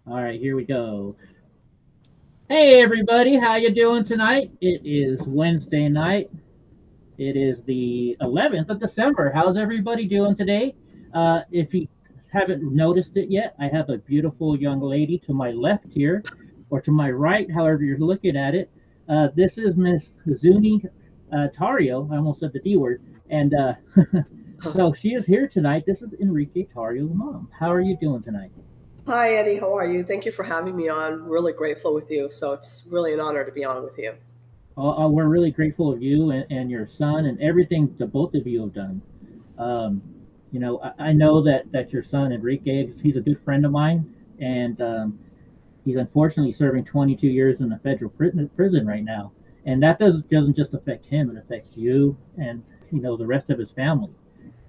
All right, here we go. Hey everybody, how you doing tonight? It is Wednesday night. It is the 11th of December. How's everybody doing today? If you haven't noticed it yet, I have a beautiful young lady to my left here, or to my right, however you're looking at it. This is Miss Zuny Tarrio. I almost said the D word. And so she is here tonight. This is Enrique Tarrio's mom. How are you doing tonight? Hi, Eddie. How are you? Thank you for having me on. Really grateful with you. So it's really an honor to be on with you. We're really grateful of you and your son and everything the both of you have done. Um, I know that your son Enrique, he's a good friend of mine, and he's unfortunately serving 22 years in a federal prison right now, and that doesn't just affect him; it affects you and the rest of his family.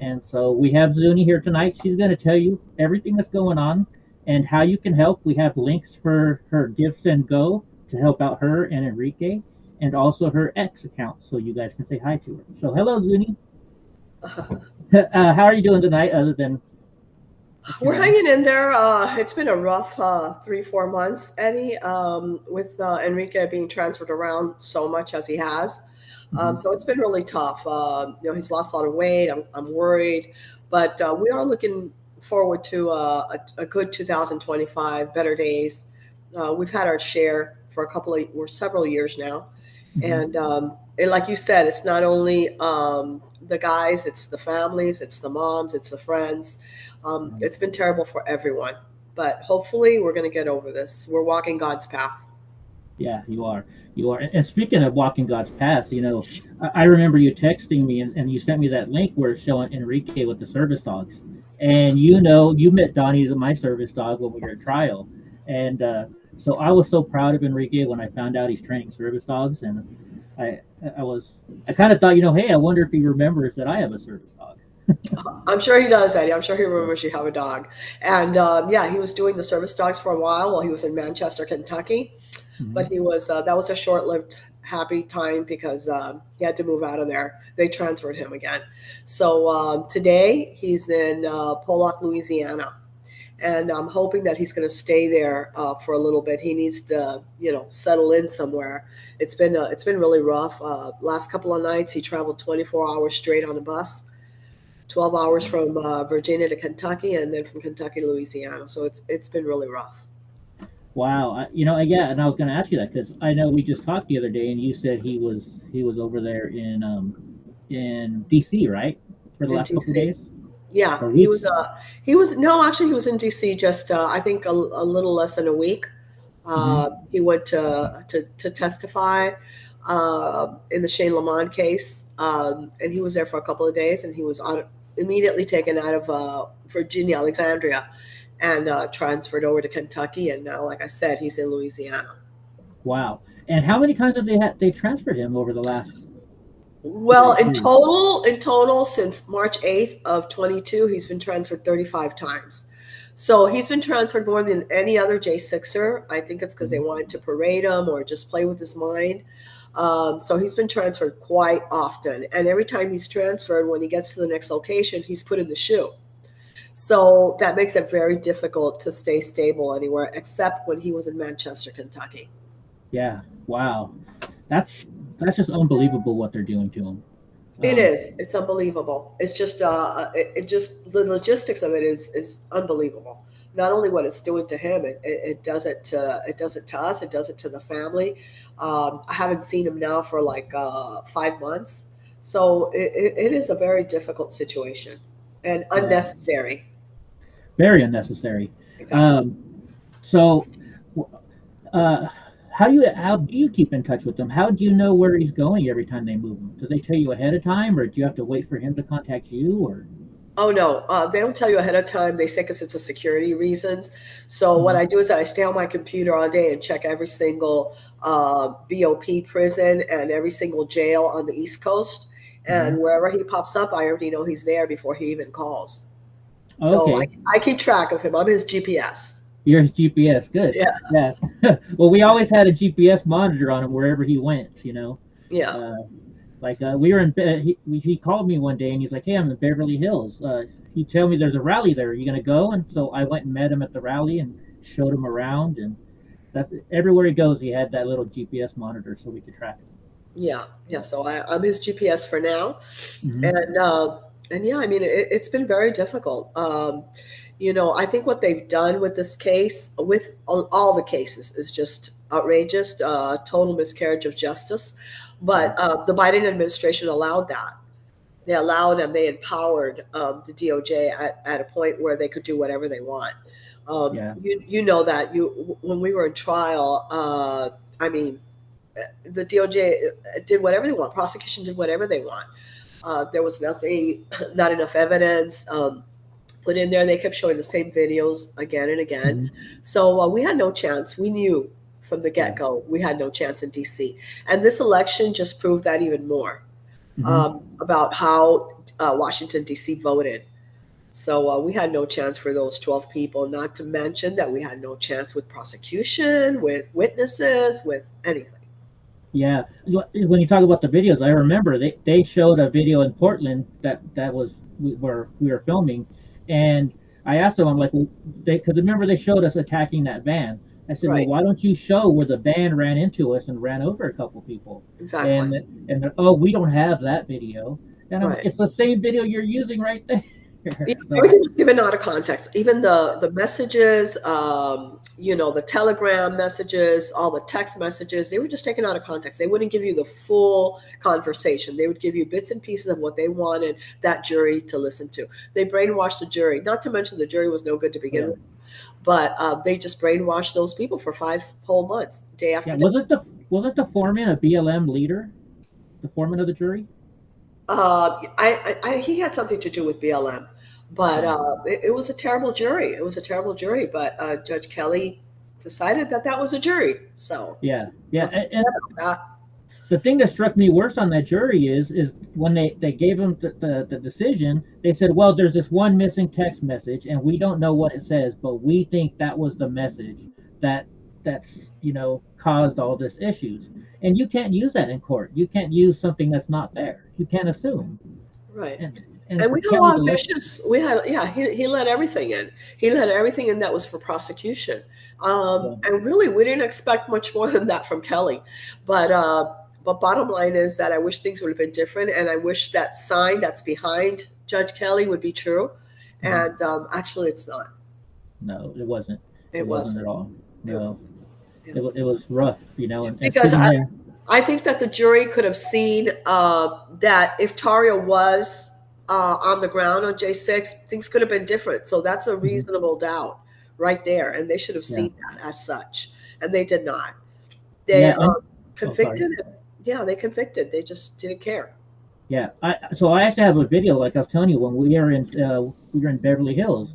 And so we have Zuni here tonight. She's going to tell you everything that's going on and how you can help. We have links for her Gifts and Go to help out her and Enrique, and also her X account, so you guys can say hi to her. So hello, Zuni. How are you doing tonight? Other than what you We're know. hanging in there. It's been a rough 3, 4 months, Eddie, with Enrique being transferred around so much as he has. Hmm. So it's been really tough. He's lost a lot of weight. I'm worried, but we are looking forward to a good 2025, better days. We've had our share for or several years now. Hmm. And like you said, it's not only the guys, it's the families, it's the moms, it's the friends. Right. It's been terrible for everyone, but hopefully we're going to get over this. We're walking God's path. Yeah, you are. You are. And speaking of walking God's path, I remember you texting me and you sent me that link where it's showing Enrique with the service dogs. And you met Donnie, my service dog, when we were at trial. And so I was so proud of Enrique when I found out he's training service dogs. And I, I kind of thought, hey, I wonder if he remembers that I have a service dog. I'm sure he does, Eddie. I'm sure he remembers you have a dog. And yeah, he was doing the service dogs for a while he was in Manchester, Kentucky. Hmm. But that was a short-lived happy time because he had to move out of there. They transferred him again. So today he's in Pollock, Louisiana, and I'm hoping that he's going to stay there for a little bit. He needs to, settle in somewhere. It's been really rough. Last couple of nights he traveled 24 hours straight on a bus. 12 hours from Virginia to Kentucky, and then from Kentucky to Louisiana. So it's been really rough. Wow, yeah, and I was going to ask you that because I know we just talked the other day, and you said he was over there in DC, right, for the In last couple of DC. days Yeah, or weeks. he was no, actually he was in DC just I think a little less than a week. Hmm. He went to testify in the Shane Lamont case, and he was there for a couple of days, and he was immediately taken out of Virginia, Alexandria, and transferred over to Kentucky, and now, like I said, he's in Louisiana. Wow, and how many times have they transferred him over the last Well, period? in total, since March 8th of 22, he's been transferred 35 times. So he's been transferred more than any other J6er. I think it's because they Mhm. wanted to parade him or just play with his mind. So he's been transferred quite often. And every time he's transferred, when he gets to the next location, he's put in the shoe. So that makes it very difficult to stay stable anywhere except when he was in Manchester, Kentucky. Yeah, wow, that's that's just unbelievable what they're doing to him. It Um, is. It's unbelievable. It's just it just the logistics of it is unbelievable. Not only what it's doing to him, it does it does it to us. It does it to the family. I haven't seen him now for like 5 months, so it is a very difficult situation and yeah, unnecessary. very unnecessary. Exactly. Um, so uh, how do you keep in touch with them? How do you know where he's going every time they move him? Do they tell you ahead of time, or do you have to wait for him to contact you? Or Oh no, they don't tell you ahead of time. They say because it's a security reasons. So what Mhm. I do is that I stay on my computer all day and check every single BOP prison and every single jail on the East Coast. Mhm. And wherever he pops up, I already know he's there before he even calls. So Okay, I keep track of him. I'm his GPS. you're his GPS. Good. Yeah, Yeah. Well, we always had a GPS monitor on him wherever he went. yeah. Uh, like we were in. He called me one day and he's like, "Hey, I'm in Beverly Hills. He told me there's a rally there. Are you gonna go?" And so I went and met him at the rally, and showed him around, and that's everywhere he goes. He had that little GPS monitor so we could track him. Yeah. So I'm his GPS for now, Hmm. and yeah, I mean, it's been very difficult. I think what they've done with this case, with all the cases, is just outrageous, total miscarriage of justice. Yeah. But the Biden administration allowed that. They allowed and they empowered the DOJ at a point where they could do whatever they want. Yeah. You know that when we were in trial, I mean, the DOJ did whatever they want. Prosecution did whatever they want. There was nothing, not enough evidence put in there. They kept showing the same videos again and again. Hmm. So we had no chance. We knew from the Yeah. get go we had no chance in DC. And this election just proved that even more Hmm. about how Washington, D.C. voted. So we had no chance for those 12 people, not to mention that we had no chance with prosecution, with witnesses, with anything. Yeah, when you talk about the videos, I remember they showed a video in Portland that was where we were filming, and I asked them, I'm like, well, because remember they showed us attacking that van. I said, well, Right, why don't you show where the van ran into us and ran over a couple people? exactly. And oh, we don't have that video, and I'm like, Right. it's the same video you're using right there. Yeah, So everything was given out of context. Even the messages, the Telegram messages, all the text messages, they were just taken out of context. They wouldn't give you the full conversation. They would give you bits and pieces of what they wanted that jury to listen to. They brainwashed the jury. Not to mention the jury was no good to begin yeah, with, but they just brainwashed those people for 5 whole months, day yeah. after day. Was it the foreman a BLM leader, the foreman of the jury? He had something to do with BLM, but Yeah, it was a terrible jury. It was a terrible jury, but Judge Kelly decided that that was a jury. So yeah, yeah. nothing And about the thing that struck me worse on that jury is when they gave him the decision, they said, well, there's this one missing text message and we don't know what it says, but we think that was the message that that's caused all this issues. And you can't use that in court. You can't use something that's not there. You can't assume. that. Right. And And for we had a Kelly lot to of look. issues. He let everything in. He let everything in that was for prosecution. Yeah. And really, we didn't expect much more than that from Kelly. But bottom line is that I wish things would have been different, and I wish that sign that's behind Judge Kelly would be true. Mhm. And actually, it's not. No, it wasn't. It It wasn't at wasn't. all. It No, wasn't. Yeah. it was rough, and Because sitting there. I think that the jury could have seen that if Tario was on the ground on J6, things could have been different. So that's a Mhm. reasonable doubt right there. And they should have Yeah, seen that as such. And they did not. They yeah, and oh, sorry. convicted him. Yeah, they convicted. They just didn't care. Yeah, I actually have a video, like I was telling you, when we were in Beverly Hills.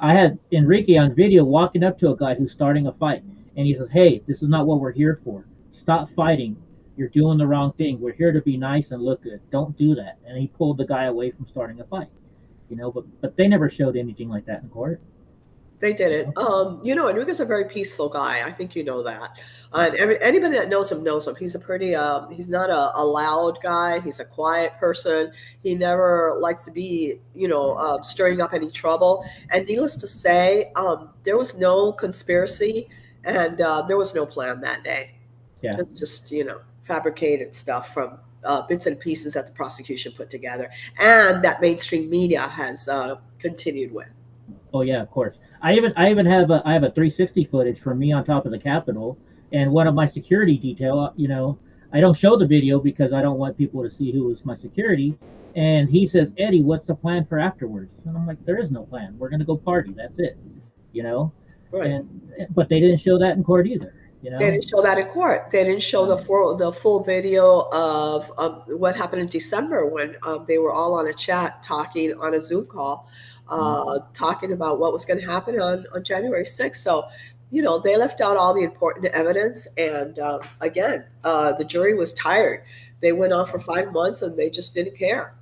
I had Enrique on video walking up to a guy who's starting a fight, and he says, "Hey, this is not what we're here for. Stop fighting. You're doing the wrong thing. We're here to be nice and look good. Don't do that." And he pulled the guy away from starting a fight. But they never showed anything like that in court. They did You it. know? Enrique's a very peaceful guy. I think you know that. And anybody that knows him knows him. He's a pretty, he's not a loud guy. He's a quiet person. He never likes to be, stirring up any trouble. And needless to say, there was no conspiracy and there was no plan that day. Yeah. It's just, fabricated stuff from bits and pieces that the prosecution put together and that mainstream media has continued with. Oh yeah, of course. I even have a 360 footage from me on top of the Capitol, and one of my security detail. I don't show the video because I don't want people to see who was my security. And he says, Eddie, what's the plan for afterwards? And I'm like, there is no plan. We're gonna go party. That's it. You know. Right. And but they didn't show that in court either. They didn't show that in court. They didn't show No. the full video of what happened in December when they were all on a chat talking on a Zoom call, talking about what was going to happen on January 6th. So, they left out all the important evidence. And again, the jury was tired. They went on for 5 months and they just didn't care.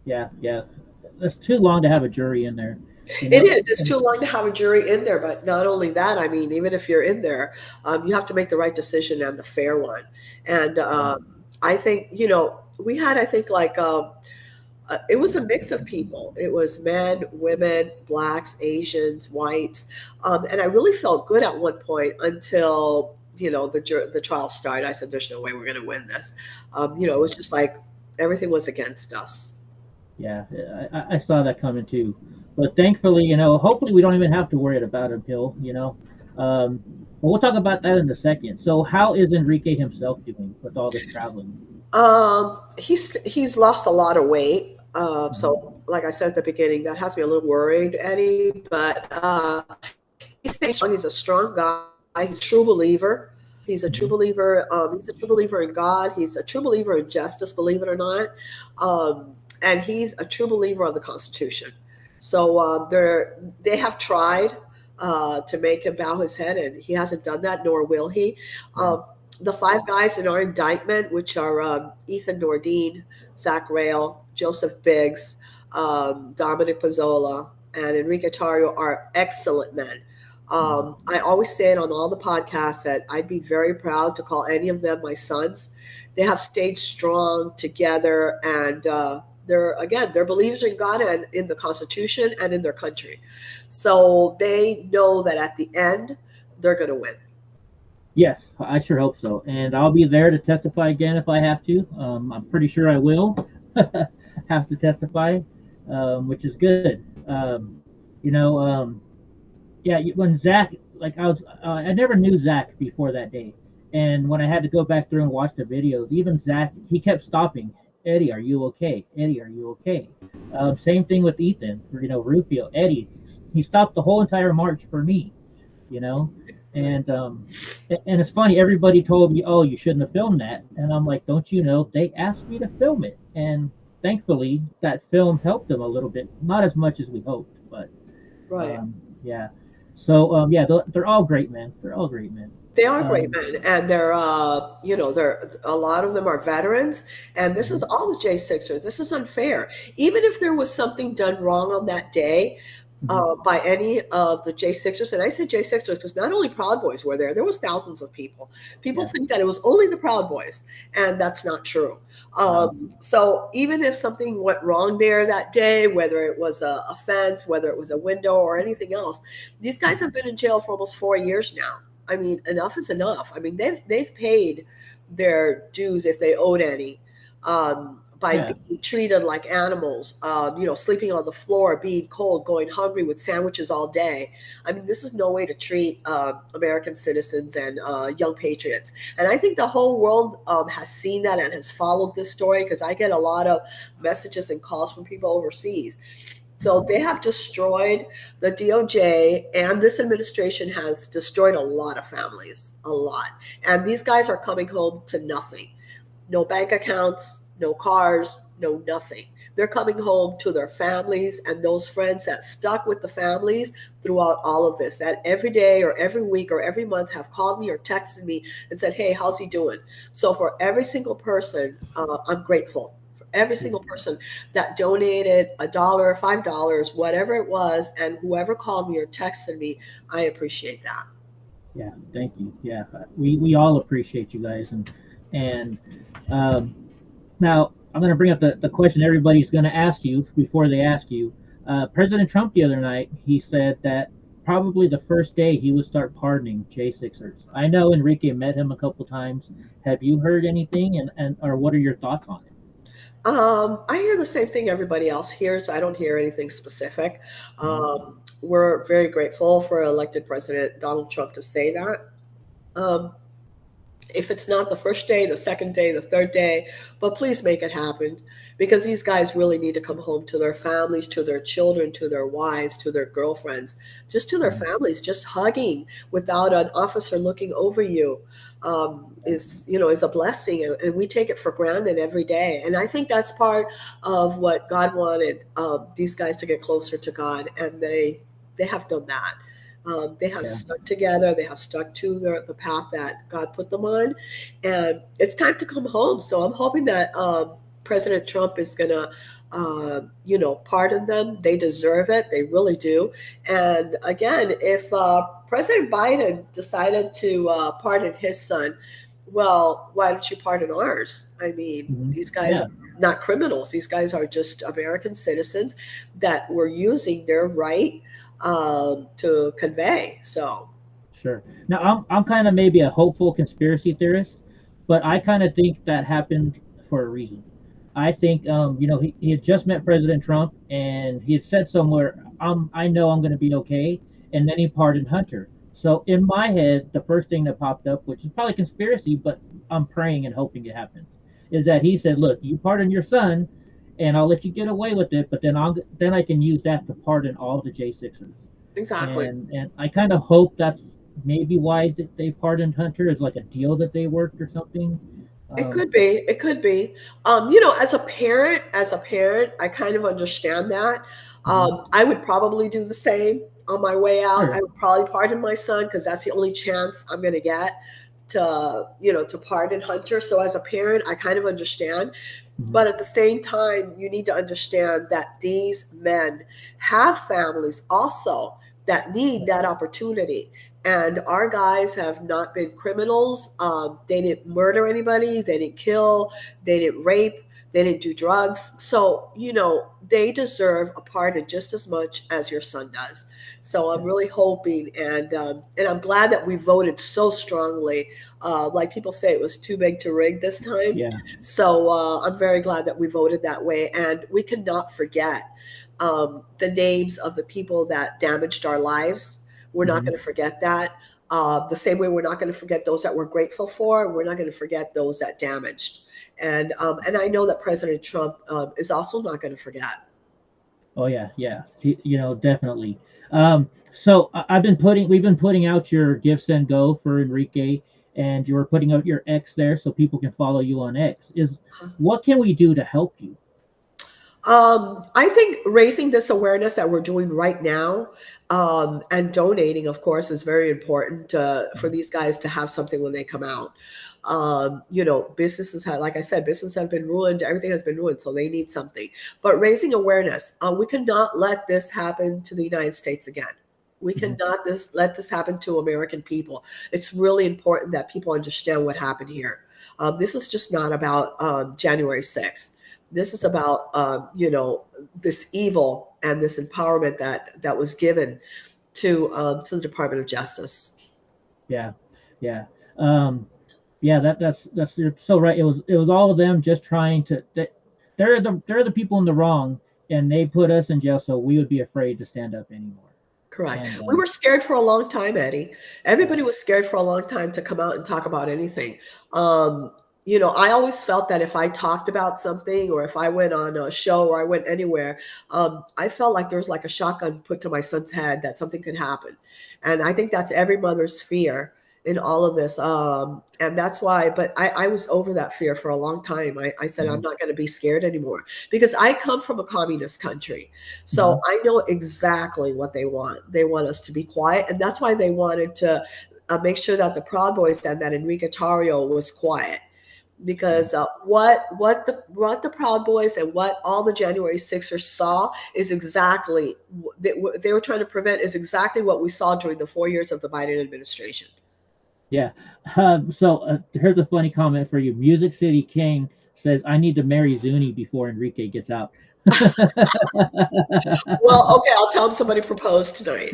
Yeah, yeah. It's too long to have a jury in there. It is. It's And too long to have a jury in there. But not only that, I mean, even if you're in there, you have to make the right decision and the fair one. And yeah. I think, we had, I think, like It was a mix of people. It was men, women, blacks, Asians, whites, and I really felt good at one point until the trial started. I said, "There's no way we're going to win this." It was just like everything was against us. Yeah, I saw that coming too. But thankfully, hopefully we don't even have to worry about him, Hill. But we'll talk about that in a second. So, how is Enrique himself doing with all this traveling? He's lost a lot of weight. Mhm. So, like I said at the beginning, that has me a little worried, Eddie. But he's staying strong. He's a strong guy. He's a true believer. He's a true Mhm. believer. He's a true believer in God. He's a true believer in justice, believe it or not. And he's a true believer of the Constitution. So they have tried to make him bow his head, and he hasn't done that, nor will he. Yeah. The five guys in our indictment, which are Ethan Nordine, Zach Rail, Joseph Biggs, Dominic Pizzola, and Enrique Tarrio, are excellent men. Mhm. I always say it on all the podcasts that I'd be very proud to call any of them my sons. They have stayed strong together, and they're believers in God and in the Constitution and in their country. So they know that at the end they're going to win. Yes, I sure hope so. And I'll be there to testify again if I have to. I'm pretty sure I will have to testify, which is good. You know, yeah, when Zach, like I never knew Zach before that day, and when I had to go back through and watch the videos, even Zach, he kept stopping. Eddie, are you okay? Eddie, are you okay? Same thing with Ethan, Rufio, Eddie. He stopped the whole entire march for me, you know, Right. and and it's funny. Everybody told me, "Oh, you shouldn't have filmed that," and I'm like, "Don't you know? They asked me to film it, and thankfully that film helped them a little bit, not as much as we hoped, but." Right. Yeah. So yeah, they're all great men. They're all great men. They are great Um, men, and they're a lot of them are veterans, and this is mhm, all the J6ers. This is unfair. Even if there was something done wrong on that day, mhm, by any of the J6ers, and I say J6ers because not only Proud Boys were there was thousands of people. People yeah. think that it was only the Proud Boys, and that's not true. No. So even if something went wrong there that day, whether it was a fence, whether it was a window or anything else, these guys have been in jail for almost 4 years now. I mean, enough is enough. I mean, they've paid their dues if they owed any, by Yeah. being treated like animals, sleeping on the floor, being cold, going hungry with sandwiches all day. I mean, this is no way to treat American citizens and young patriots. And I think the whole world has seen that and has followed this story because I get a lot of messages and calls from people overseas. So Mhm, they have destroyed the DOJ, and this administration has destroyed a lot of families, a lot. And these guys are coming home to nothing. No bank accounts, no cars, no nothing. They're coming home to their families and those friends that stuck with the families throughout all of this, that every day or every week or every month have called me or texted me and said, "Hey, how's he doing?" So for every single person, I'm grateful. For every yeah. single person that donated $1, $5, whatever it was, and whoever called me or texted me, I appreciate that. Yeah. Thank you. Yeah. We all appreciate you guys, and um, now I'm going to bring up the question everybody's going to ask you before they ask you. President Trump the other night, he said that probably the first day he would start pardoning J6ers. I know Enrique met him a couple times. Have you heard anything, and or what are your thoughts on it? I hear the same thing everybody else hears. I don't hear anything specific. Mhm. We're very grateful for elected President Donald Trump to say that. Um, if it's not the first day, the second day, the third day, but please make it happen because these guys really need to come home to their families, to their children, to their wives, to their girlfriends, just to their Mhm. families. Just hugging without an officer looking over you is a blessing, and we take it for granted every day. And I think that's part of what God wanted these guys to get closer to God, and they have done that. They have Yeah. stuck together. They have stuck to the path that God put them on. And it's time to come home. So I'm hoping that President Trump is going to, pardon them. They deserve it. They really do. And again, if President Biden decided to pardon his son, Well, why don't you pardon ours? I mean, these guys Yeah, are not criminals. These guys are just American citizens that were using their right to convey. So, sure. Now I'm kind of maybe a hopeful conspiracy theorist, but I kind of think that happened for a reason. I think he had just met President Trump and he had said somewhere, I know I'm going to be okay, and then he pardoned Hunter. So in my head, the first thing that popped up, which is probably conspiracy, but I'm praying and hoping it happens, is that he said, "Look, you pardon your son, and I'll let you get away with it, but then I can use that to pardon all the J6s." exactly. And I kind of hope that's maybe why they pardoned Hunter, is like a deal that they worked or something. It Um, could be. It could be. As a parent, I kind of understand that. mhm, I would probably do the same on my way out. sure. I would probably pardon my son because that's the only chance I'm going to get to pardon Hunter. So as a parent, I kind of understand. Mhm, But at the same time, you need to understand that these men have families also that need that opportunity. And our guys have not been criminals. They didn't murder anybody, they didn't kill, they didn't rape, they didn't do drugs. So, they deserve a pardon just as much as your son does. So I'm yeah, really hoping, and I'm glad that we voted so strongly. Like people say, it was too big to rig this time. yeah, So I'm very glad that we voted that way. And we cannot forget the names of the people that damaged our lives. We're not mhm. going to forget that. The same way we're not going to forget those that we're grateful for. We're not going to forget those that damaged. And I know that President Trump is also not going to forget. Oh yeah, yeah. Definitely. So we've been putting out your Give Send Go for Enrique, and you were putting out your X there so people can follow you on X. Is What can we do to help you? I think raising this awareness that we're doing right now, and donating, of course, is very important for Mhm. these guys to have something when they come out. Businesses have, like I said, business have been ruined. Everything has been ruined, so they need something. But raising awareness, we cannot let this happen to the United States again. We Mhm. cannot let this happen to American people. It's really important that people understand what happened here. This is just not about January 6th. This is Sure. about this evil and this empowerment that was given to the Department of Justice. Yeah, yeah, yeah. That's You're so right. It was all of them just trying to. They're the people in the wrong, and they put us in jail so we would be afraid to stand up anymore. Correct. And We were scared for a long time, Eddie. yeah, Everybody was scared for a long time to come out and talk about anything. Um, I always felt that if I talked about something or if I went on a show or I went anywhere, I felt like there was like a shotgun put to my son's head that something could happen. And I think that's every mother's fear in all of this. And that's why, but I was over that fear for a long time. I said, I'm mhm, not going to be scared anymore because I come from a communist country. So mhm, I know exactly what they want. They want us to be quiet. And that's why they wanted to make sure that the Proud Boys and that Enrique Tarrio was quiet. yeah, Because what the Proud Boys and what all the January Sixers saw is exactly what they were trying to prevent is exactly what we saw during the 4 years of the Biden administration. yeah. So here's a funny comment for you. Music City King says, "I need to marry Zuny before Enrique gets out." Well, okay, I'll tell them somebody proposed tonight.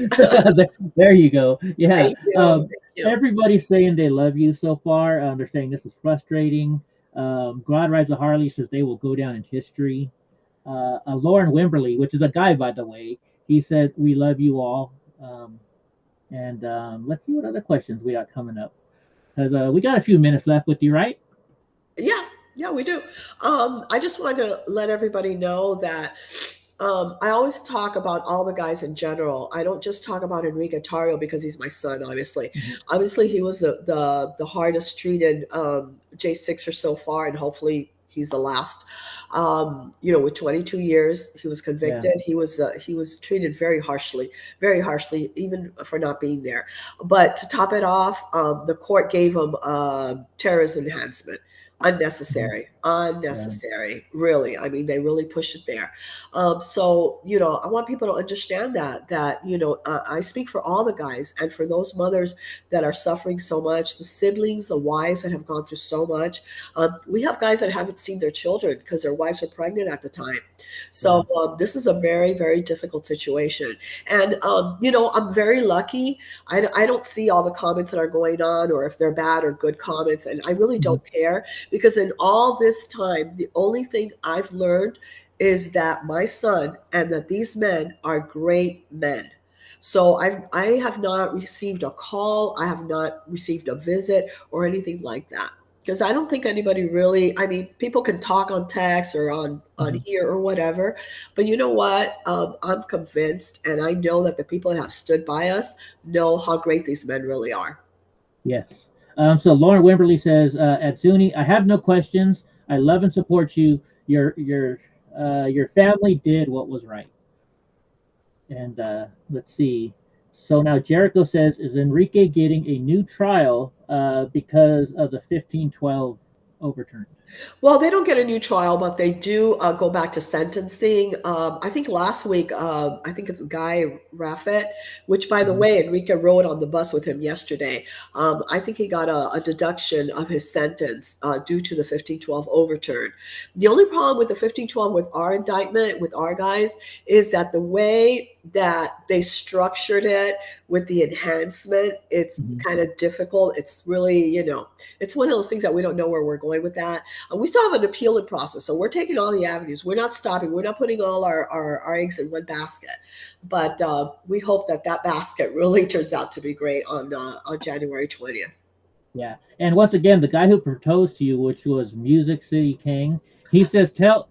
There you go. Yeah. Thank you. Thank you. Everybody's saying they love you so far. They're saying this is frustrating. God Rides a Harley says they will go down in history. Lauren Wimberly, which is a guy, by the way, he said, "We love you all." And let's see what other questions we got coming up. Because we got a few minutes left with you, right? Yeah, yeah, we do. I just wanted to let everybody know that I always talk about all the guys in general. I don't just talk about Enrique Tarrio because he's my son, obviously. Mhm. Obviously, he was the hardest treated J6er so far, and hopefully he's the last. With 22 years, he was Yeah. convicted. He was treated very harshly, even for not being there. But to top it off, the court gave him terrorism enhancement. Yeah. Unnecessary, really. I mean, they really push it there. So, I want people to understand that, I speak for all the guys and for those mothers that are suffering so much, the siblings, the wives that have gone through so much. We have guys that haven't seen their children because their wives are pregnant at the time. Yeah. So, this is a very, very difficult situation. And, I'm very lucky. I don't see all the comments that are going on or if they're bad or good comments, and I really Mhm. don't care because in all this time, the only thing I've learned is that my son and that these men are great men. So I have not received a call, I have not received a visit or anything like that. Because I don't think anybody really, I mean, people can talk on text or on Mhm. here or whatever, but you know what? I'm convinced, and I know that the people that have stood by us know how great these men really are. Yes. So Lauren Wimberly says, at Zuny, I have no questions. I love and support you. Your family did what was right. And let's see. So now Jericho says, is Enrique getting a new trial because of the 1512 overturned? Well, they don't get a new trial, but they do go back to sentencing. I think last week, I think it's Guy Raffet, which, by the Mhm. way, Enrique rode on the bus with him yesterday. I think he got a deduction of his sentence due to the 1512 overturn. The only problem with the 1512 with our indictment, with our guys, is that the way that they structured it with the enhancement, it's Mhm. kind of difficult. It's really, it's one of those things that we don't know where we're going with that. We still have an appealing process, so we're taking all the avenues. We're not stopping. We're not putting all our eggs in one basket. But we hope that that basket really turns out to be great on January 20th. Yeah. And once again, the guy who proposed to you, which was Music City King, he says, tell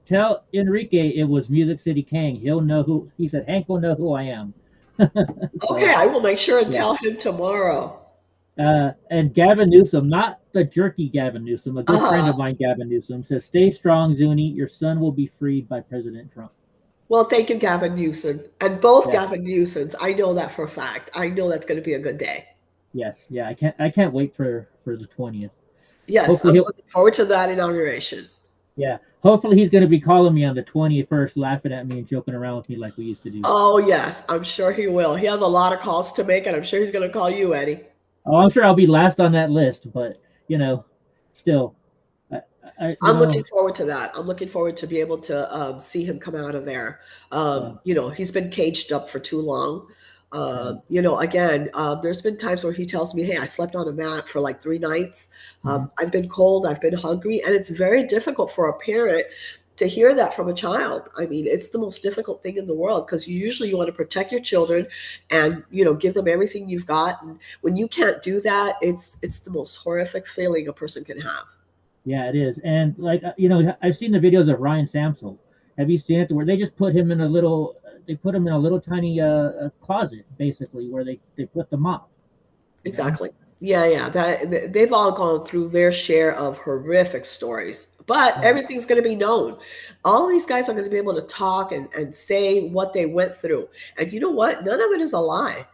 Enrique it was Music City King. He'll know who, he said, Hank will know who I am. Okay, So, I will make sure and yeah. tell him tomorrow. And Gavin Newsom, not the jerky Gavin Newsom, a good friend Uh, of mine, Gavin Newsom, says, stay strong, Zuni. Your son will be freed by President Trump. well, thank you, Gavin Newsom. And both Yeah. Gavin Newsoms. I know that for a fact. I know that's going to be a good day. Yes. Yeah. I can't wait for the 20th. Yes, Hopefully I'm he'll, looking forward to that inauguration. yeah. Hopefully he's going to be calling me on the 21st, laughing at me and joking around with me like we used to do. Oh, yes, I'm sure he will. He has a lot of calls to make, and I'm sure he's going to call you, Eddie. Oh, I'm sure I'll be last on that list, but you know, still, I, I you I'm looking know, forward to that. I'm looking forward to be able to see him come out of there. yeah, He's been caged up for too long. yeah, Again, there's been times where he tells me, "Hey, I slept on a mat for like 3 nights. hmm I've been cold. I've been hungry," and it's very difficult for a parent to hear that from a child. I mean, it's the most difficult thing in the world because you want to protect your children and give them everything you've got. And when you can't do that, it's the most horrific feeling a person can have. yeah, it is. And like I've seen the videos of Ryan Samsel. Have you seen it? Where they just put him in a little, they put him in a little tiny closet, basically, where they put the mop. You know, Exactly. Yeah, yeah. They've all gone through their share of horrific stories, but yeah, everything's going to be known. All these guys are going to be able to talk and say what they went through. And you know what? None of it is a lie.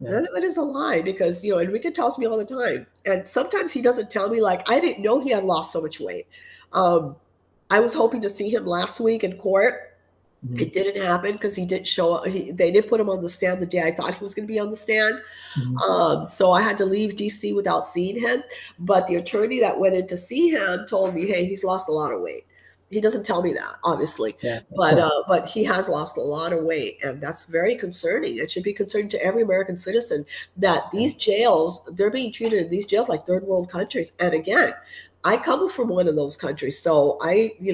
yeah, None of it is a lie because, Enrique tells me all the time. And sometimes he doesn't tell me, like, I didn't know he had lost so much weight. Um, I was hoping to see him last week in court. hmm It didn't happen because he didn't show up. They didn't put him on the stand the day I thought he was going to be on the stand. hmm So I had to leave DC without seeing him. But the attorney that went in to see him told me, "Hey, he's lost a lot of weight." He doesn't tell me that, obviously, yeah, of but course, he has lost a lot of weight, and that's very concerning. It should be concerning to every American citizen that yeah, these jails, they're being treated in these jails like third world countries. And again, I come from one of those countries, so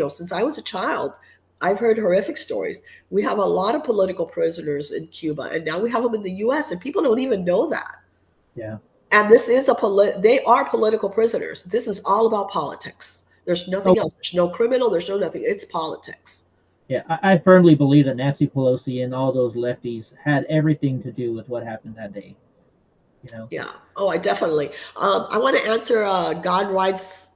since I was a child, I've heard horrific stories. We have a lot of political prisoners in Cuba, and now we have them in the U.S., and people don't even know that. yeah, And this is they are political prisoners. This is all about politics. There's oh nothing else. There's no criminal. There's no nothing. It's politics. yeah. I firmly believe that Nancy Pelosi and all those lefties had everything to do with what happened that day. You know, Yeah. Oh, I definitely. I want to answer God rides.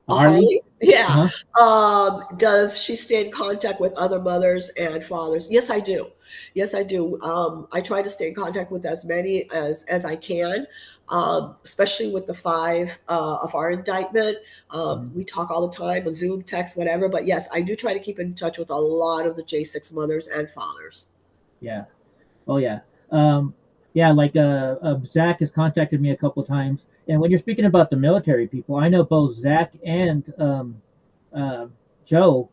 A A Harley? Harley? Yeah. Uh-huh. Does she stay in contact with other mothers and fathers? Yes, I do. Yes, I do. I try to stay in contact with as many as I can, especially with the five of our indictment. Mhm. We talk all the time on Zoom, text, whatever. But yes, I do try to keep in touch with a lot of the J6 mothers and fathers. Yeah. Oh yeah. Um, yeah, like Zach has contacted me a couple times, and when you're speaking about the military people, I know both Zach and uh, Joe,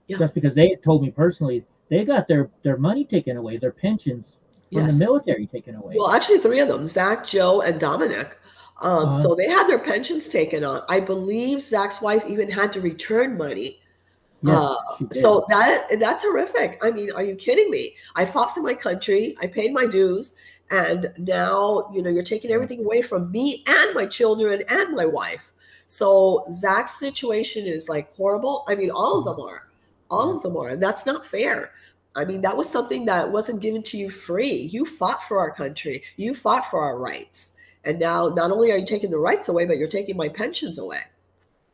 Yeah. just because they told me personally, they got their money taken away, their pensions from the Yes. military taken away. Well, actually, three of them, Zach, Joe, and Dominic. Uh, So they had their pensions taken on. I believe Zach's wife even had to return money. Uh, yes, she did. so that's horrific. I mean, are you kidding me? I fought for my country. I paid my dues, and now you're taking Yeah, everything away from me and my children and my wife. So Zach's situation is like horrible. I mean, all of mhm, them are. All yeah, of them are, and that's not fair. I mean, that was something that wasn't given to you free. You fought for our country. You fought for our rights. And now not only are you taking the rights away, but you're taking my pensions away.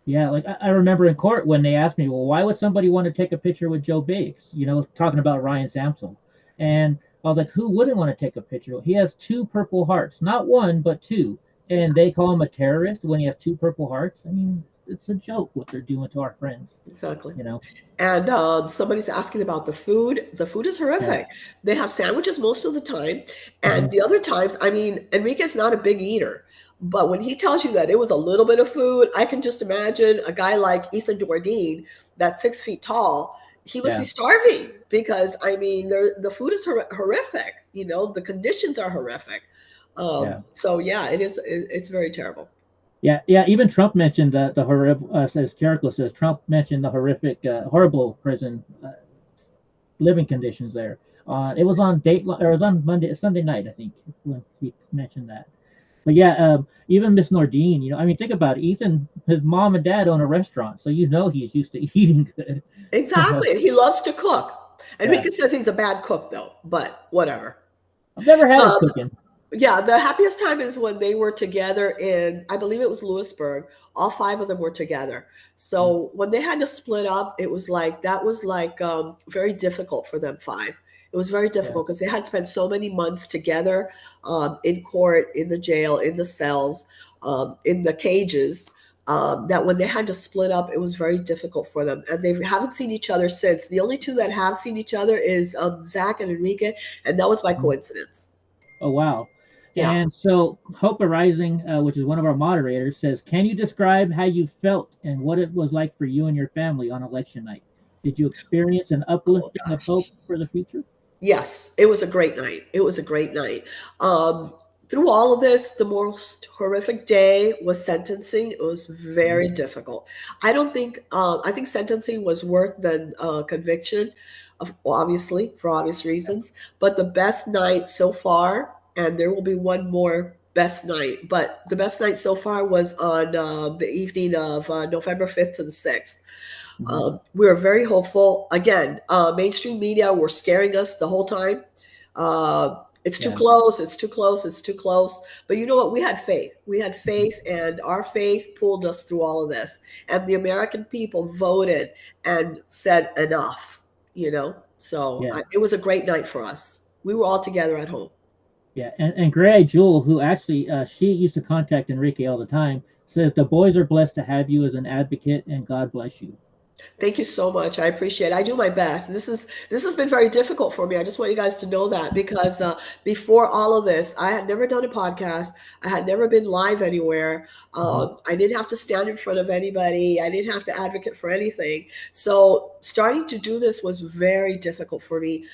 yeah. Like I remember in court when they asked me, well, why would somebody want to take a picture with Joe Biggs? Talking about Ryan Sampson, and I was like, who wouldn't want to take a picture? He has two Purple Hearts, not one but two, and Exactly. they call him a terrorist when he has two Purple Hearts. I mean, it's a joke what they're doing to our friends. Exactly. You know? And somebody's asking about the food. The food is Yeah. horrific. They have sandwiches most of the time. Hmm. And the other times, I mean, Enrique's not a big eater. But when he tells you that it was a little bit of food, I can just imagine a guy like Ethan Dourdine, that's 6 feet tall. He must be Yeah. starving because, I mean, the food is horrific. The conditions are horrific. Yeah. So, yeah, it's very terrible. Yeah, yeah. Even Trump mentioned the horrible. Says Jericho says Trump mentioned the horrific, horrible prison living conditions there. It was on Dateline, or it was on Sunday night, I think, when he mentioned that. But yeah, even Miss Nordine, I mean, think about it. Ethan, his mom and dad own a restaurant, so he's used to eating good. Exactly. And he loves to cook. Yeah, Enrique says he's a bad cook, though, but whatever. I've never had his Um, cooking. yeah, the happiest time is when they were together in, I believe it was Lewisburg. All five of them were together. Mm. So when they had to split up, that was like very difficult for them five. It was very Yeah, difficult because they had spent so many months together in court, in the jail, in the cells, in the cages. That when they had to split up, it was very difficult for them, and they haven't seen each other since. The only two that have seen each other is Zach and Enrique, and that was by mm. coincidence. Oh wow. Yeah. And so Hope Arising, which is one of our moderators, says, "Can you describe how you felt and what it was like for you and your family on election night? Did you experience an Oh uplifting of hope gosh. for the future?" Yes, it was a great night. It was a great night. Um, Through all of this, the most horrific day was sentencing. It was Mhm. very difficult. I don't think. I think sentencing was worse than conviction, obviously for obvious reasons. But the best night so far, and there will be one more best night. But the best night so far was on the evening of November 5th to the 6th. Mhm. We were very hopeful. Again, mainstream media were scaring us the whole time. It's too Yeah, close. It's too close. It's too close. But you know what? We had faith. We had faith, and our faith pulled us through all of this. And the American people voted and said enough. So yeah. it was a great night for us. We were all together at home. Yeah, and Gray Jewel, who actually she used to contact Enrique all the time, says the boys are blessed to have you as an advocate, and God bless you. Thank you so much. I appreciate it. I do my best. This has been very difficult for me. I just want you guys to know that because before all of this, I had never done a podcast. I had never been live anywhere. Hmm. I didn't have to stand in front of anybody. I didn't have to advocate for anything. So starting to do this was very difficult for me.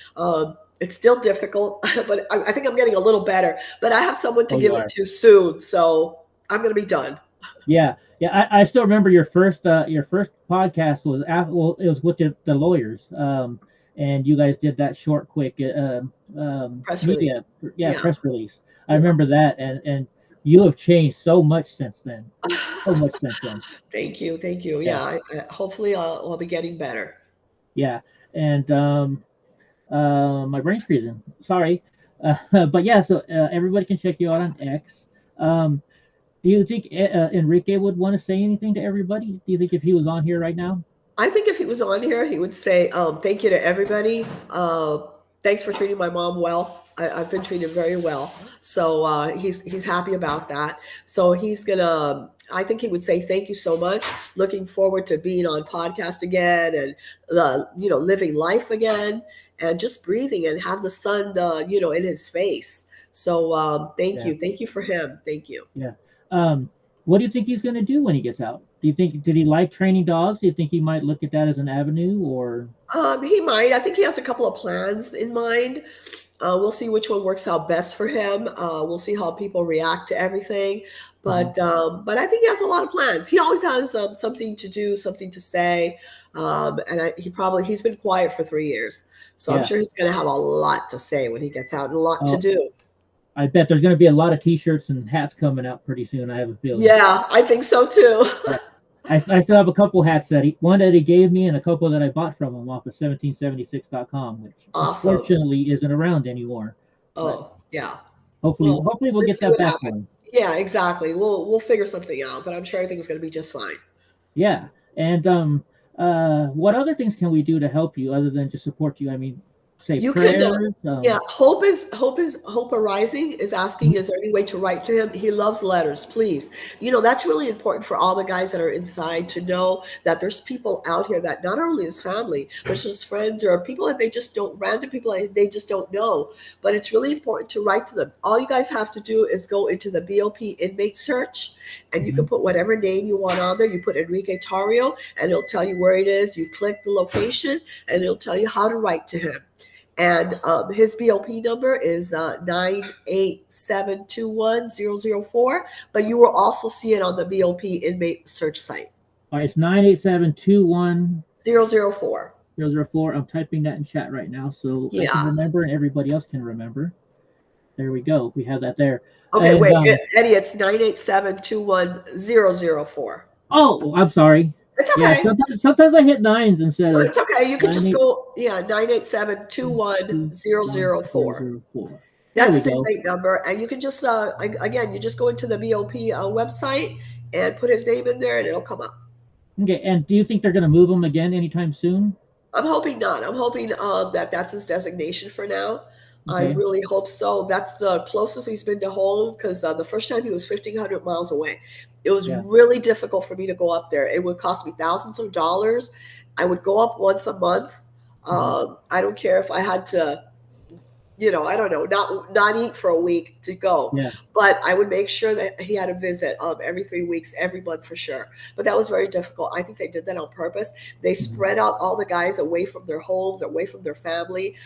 It's still difficult, but I think I'm getting a little better. But I have someone to Oh, you give it are. to soon, so I'm going to be done. Yeah, yeah. I still remember your first podcast was well, it was with the lawyers, and you guys did that short, quick Press media, release. yeah, Yeah. press release. I Yeah. remember that, and you have changed so much since then, so much since then. Thank you. Thank you. Yeah, Yeah, hopefully I'll be getting better. yeah, and my brain's freezing. Sorry, but yeah. So everybody can check you out on X. Um, Do you think Enrique would want to say anything to everybody? Do you think if he was on here right now? I think if he was on here, he would say, "Thank you to everybody. Thanks for treating my mom well. I've been treated very well." So he's happy about that. So he's gonna. I think he would say, "Thank you so much. Looking forward to being on podcast again and living life again and just breathing and have the sun in his face." So Yeah, thank you for him. Thank you. yeah. Um, what do you think he's going to do when he gets out? Do you think did he like training dogs? Do you think he might look at that as an avenue, or He might. I think he has a couple of plans in mind. We'll see which one works out best for him. We'll see how people react to everything. Mhm. But I think he has a lot of plans. He always has something to do, something to say, he's been quiet for 3 years, so I'm yeah? sure he's going to have a lot to say when he gets out and a lot to Oh, do. I bet there's going to be a lot of T-shirts and hats coming out pretty soon. I have a feeling. Yeah, I think so too. Yeah. I still have a couple hats one that he gave me and a couple that I bought from him off of 1776.com, which Awesome. unfortunately isn't around anymore. But Oh yeah. Well, hopefully we'll let's get see that what back for happens. him. Yeah, exactly. We'll figure something out, but I'm sure everything's going to be just fine. Yeah. And what other things can we do to help you other than just support you? I mean, say You can, prayers. yeah. Hope arising is asking, is there any way to write to him? He loves letters. Please, that's really important for all the guys that are inside to know that there's people out here that not only is family, but just friends or people that they just don't, random people that they just don't know. But it's really important to write to them. All you guys have to do is go into the BOP inmate search, and you can Mhm. put whatever name you want on there. You put Enrique Tarrio, and it'll tell you where it is. You click the location, and it'll tell you how to write to him. And his BOP number is 98721-004, but you will also see it on the BOP inmate search site. All right, it's 98721 004. 004. I'm typing that in chat right now so I can Yeah. remember and everybody else can remember. There we go. We have that there. Okay, And wait, Eddie, it's 98721-004. oh, I'm sorry. It's Yeah, okay. sometimes I hit nines instead No, of it's okay. You could nine just eight go, yeah, 98721-004. 21004. There That's we his go. inmate number. And you can just, again, you just go into the BOP website and put his name in there and it'll come up. Okay, and do you think they're going to move him again anytime soon? I'm hoping not. I'm hoping that that's his designation for now. I Okay, really hope so. That's the closest he's been to home because the first time he was 1,500 miles away. It was yeah. really difficult for me to go up there. It would cost me thousands of dollars. I would go up once a month. Mhm. I don't care if I had to, I don't know, not eat for a week to go, Yeah. but I would make sure that he had a visit every 3 weeks, every month for sure. But that was very difficult. I think they did that on purpose. They Mhm. spread out all the guys away from their homes, away from their family.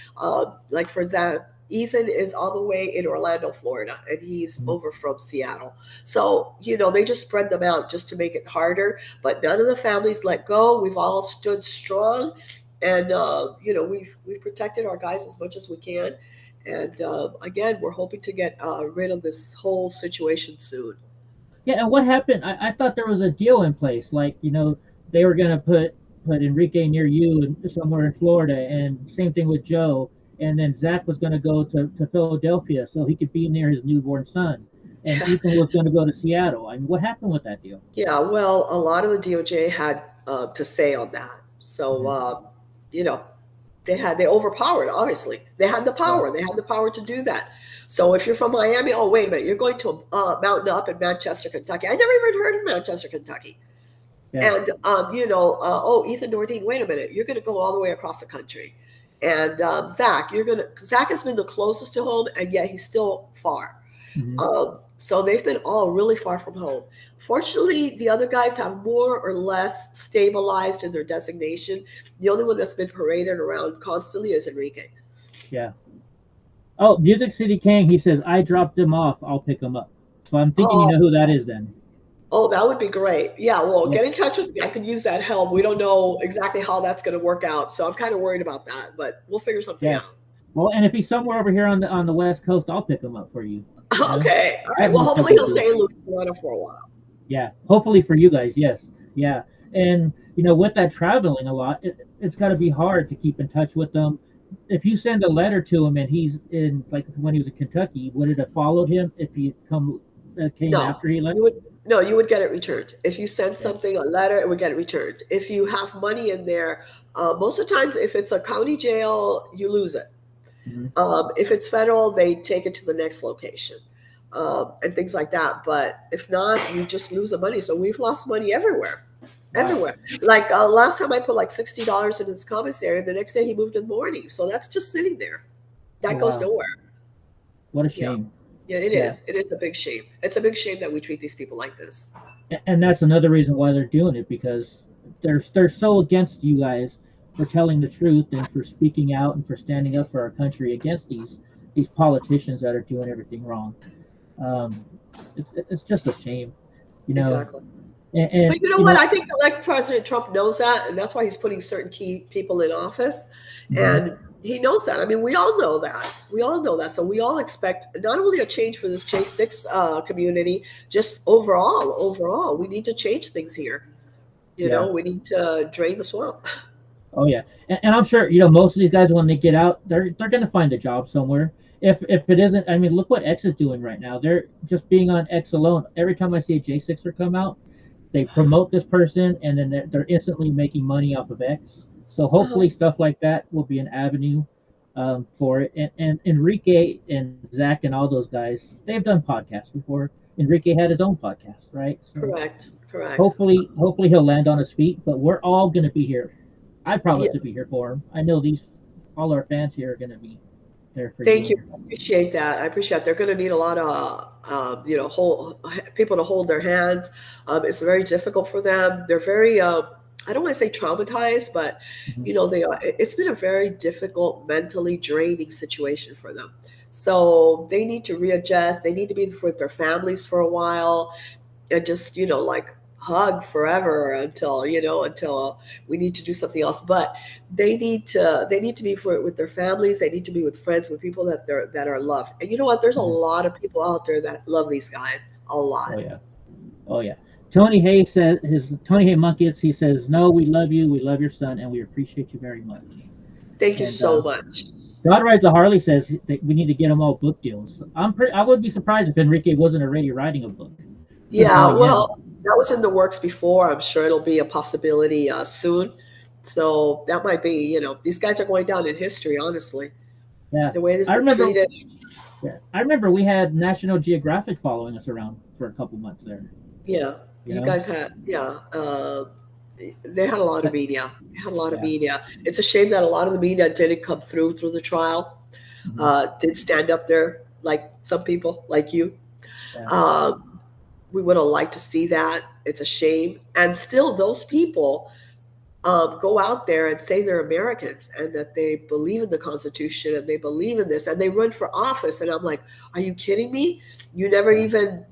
Like for example, Ethan is all the way in Orlando, Florida, and he's Mhm. over from Seattle. So, they just spread them out just to make it harder. But none of the families let go. We've all stood strong, and we've protected our guys as much as we can. And again, we're hoping to get rid of this whole situation soon. Yeah, and what happened? I thought there was a deal in place. Like, they were going to put Enrique near you and somewhere in Florida, and same thing with Joe. And then Zach was going to go to Philadelphia so he could be near his newborn son. And Yeah, Ethan was going to go to Seattle. I mean, what happened with that deal? yeah. Well, a lot of the DOJ had to say on that. So, Mhm. you know, they overpowered. Obviously, they had the Yeah, power. They had the power to do that. So, if you're from Miami, oh wait a minute, you're going to Mountain Up in Manchester, Kentucky. I never even heard of Manchester, Kentucky. yeah, And oh, Ethan Nordine, wait a minute, you're going to go all the way across the country. And Zach has been the closest to home, and yet he's still far. hmm So they've been all really far from home. Fortunately, the other guys have more or less stabilized in their designation. The only one that's been paraded around constantly is Enrique. yeah. Oh, Music City King. He says I dropped him off. I'll pick him up. So I'm thinking you Oh, know who that is then. oh, that would be great. Yeah, well, Yeah, get in touch with me. I could use that help. We don't know exactly how that's going to work out, so I'm kind of worried about that, but we'll figure something yeah. out. Well, and if he's somewhere over here on the West Coast, I'll pick him up for you. You know, Okay, all I right. have Well, no hopefully trouble he'll too. stay in Louisiana for a while. Yeah, hopefully for you guys, yes, yeah. And with that traveling a lot, it's got to be hard to keep in touch with them. If you send a letter to him and he's in, like when he was in Kentucky, would it have followed him if he come that came No, after he left? you would no, you would get it returned. If you send Yeah. something, a letter, it would get returned. If you have money in there, most of the times, if it's a county jail, you lose it. Hmm. If it's federal, they take it to the next location, and things like that. But if not, you just lose the money. So we've lost money everywhere, Wow. everywhere. Like last time, I put like $60 in his commissary, and the next day he moved in the morning. So that's just sitting there. Oh, That goes wow. nowhere. What a Yeah, shame. yeah, it Yeah. is. It is a big shame. It's a big shame that we treat these people like this. And that's another reason why they're doing it, because they're so against you guys for telling the truth and for speaking out and for standing up for our country against these politicians that are doing everything wrong. Um, it's just a shame, you know. Exactly. And But you know you what? know. I think elect President Trump knows that, and that's why he's putting certain key people in office. Mhm. And he knows that. I mean, we all know that. We all know that. So we all expect not only a change for this J6 community, just overall, we need to change things here. You Yeah. know, we need to drain the swamp. Oh yeah, and I'm sure most of these guys when they get out, they're gonna find a job somewhere. If it isn't, I mean, look what X is doing right now. They're just being on X alone. Every time I see a J6er come out, they promote this person, and then they're instantly making money off of X. So Uh-huh. hopefully stuff like that will be an avenue for it. And Enrique and Zach and all those guys, they've done podcasts before. Enrique had his own podcast, right? So Correct. Correct. hopefully he'll land on his feet. But we're all gonna be here. I promise Yeah. to be here for him. I know these all our fans here are gonna be there for Thank you. you. I appreciate that. I appreciate that. They're going to need a lot of, people to hold their hands. It's very difficult for them. They're very, I don't want to say traumatized, but Mhm. they are. It's been a very difficult, mentally draining situation for them. So they need to readjust. They need to be with their families for a while, and just like hug forever until we need to do something else. But they need to be with their families. They need to be with friends, with people that are loved. And you know what, there's a Mhm. lot of people out there that love these guys a Oh lot. yeah, oh yeah. Tony Hay says his Tony Hay Monkeys. He says, "No, we love you. We love your son, and we appreciate you very much." Thank you And so much. God Rides a Harley says that we need to get them all book deals. I would be surprised if Enrique wasn't already writing a book, just Yeah, knowing him. well, that was in the works before. I'm sure it'll be a possibility soon. So that might be, these guys are going down in history, honestly, Yeah, the way they've I been remember. treated. Yeah, I remember we had National Geographic following us around for a couple months there. Yeah, You you know. guys had, yeah, they had a lot of But, media. They had a lot of yeah. media. It's a shame that a lot of the media didn't come through the trial, Mhm. didn't stand up there like some people, like you. Yeah. Um, we would have liked to see that. It's a shame. And still, those people go out there and say they're Americans and that they believe in the Constitution and they believe in this and they run for office. And I'm like, are you kidding me? You never Yeah. even,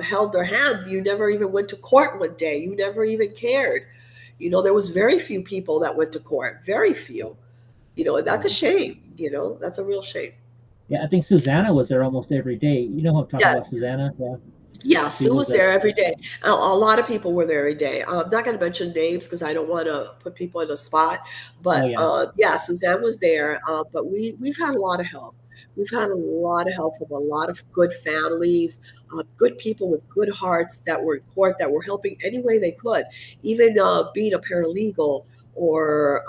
held their hand. You never even went to court one day. You never even cared. There was very few people that went to court, very few. And that's a Yeah. shame. That's a real shame. Yeah. I think Susanna was there almost every day. You know who I'm talking about, Yes. Susanna? Yeah. Yeah, She Sue was was there. there every day. A lot of people were there every day. I'm not going to mention names because I don't want to put people in a spot. Oh But yeah. yeah, Suzanne was there. But we've had a lot of help. We've had a lot of help from a lot of good families, good people with good hearts that were in court that were helping any way they could, even being a paralegal or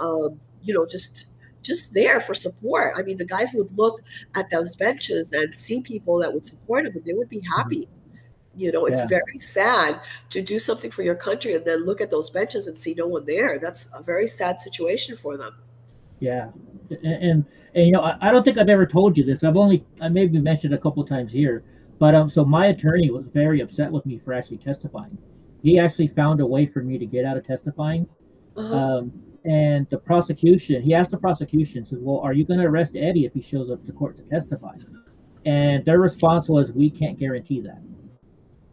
just there for support. I mean, the guys would look at those benches and see people that would support them, and they would be Mhm. happy. It's Yeah. very sad to do something for your country and then look at those benches and see no one there. That's a very sad situation for them. Yeah. And I don't think I've ever told you this. I maybe mentioned a couple times here, but so my attorney was very upset with me for actually testifying. He actually found a way for me to get out of testifying. Uh-huh. Um, and he asked the prosecution, says, "Well, are you going to arrest Eddie if he shows up to court to testify?" And their response was, "We can't guarantee that."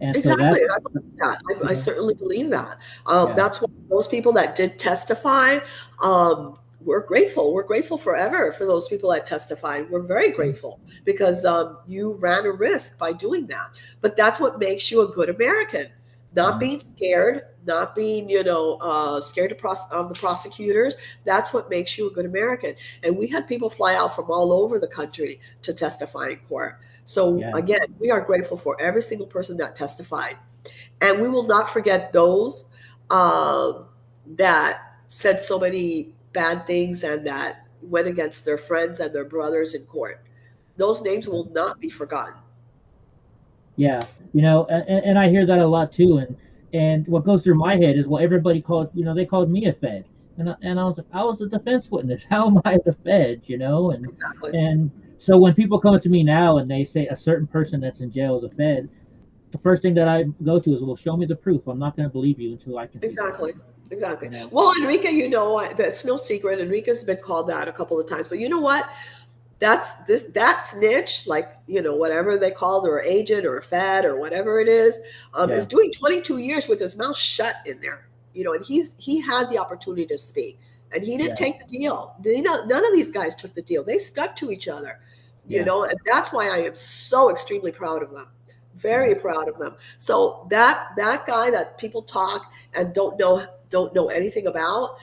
And so Exactly. that's, I believe that. I yeah, certainly believe that. yeah, That's why those people that did testify, we're grateful. We're grateful forever for those people that testified. We're very mhm, grateful because you ran a risk by doing that. But that's what makes you a good American. Not mhm, being scared, not being, scared of the prosecutors. That's what makes you a good American. And we had people fly out from all over the country to testify in court. So Yeah. again, we are grateful for every single person that testified, and we will not forget those um, that said so many bad things and that went against their friends and their brothers in court. Those names will not be forgotten. Yeah, and I hear that a lot too. And what goes through my head is, well, everybody called, they called me a Fed, and I was like, I was a defense witness. How am I the Fed? Exactly. And so when people come to me now and they say a certain person that's in jail is a Fed, the first thing that I go to is, well, show me the proof. I'm not going to believe you until I can see proof. Exactly. Exactly. You know? Well, Enrique, that's no secret. Enrique's been called that a couple of times, but you know what? That snitch, like whatever they called, or agent or a fed or whatever it is Yeah, doing 22 years with his mouth shut in there. And he had the opportunity to speak, and he didn't yeah, take the deal. None of these guys took the deal. They stuck to each other, yeah, and that's why I am so extremely proud of them. yeah, Very proud of them. So that guy that people talk and don't know anything about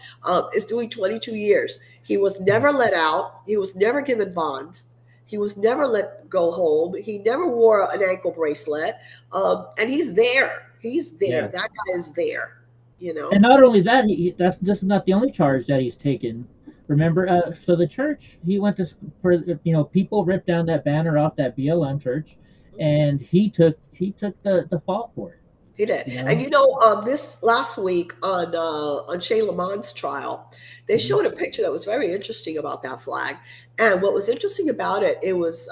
is doing 22 years. He was mhm, never let out. He was never given bond. He was never let go home. He never wore an ankle bracelet. And he's there. He's there. yeah. That guy is there. You And know. not only that, that's just not the only charge that he's taken. Remember, so the church he went to for people ripped down that banner off that BLM church, Mhm. and he took the fall for it. He did. You And know. this last week on Shane Lamont's trial, they Hmm. showed a picture that was very interesting about that flag. And what was interesting about it, it was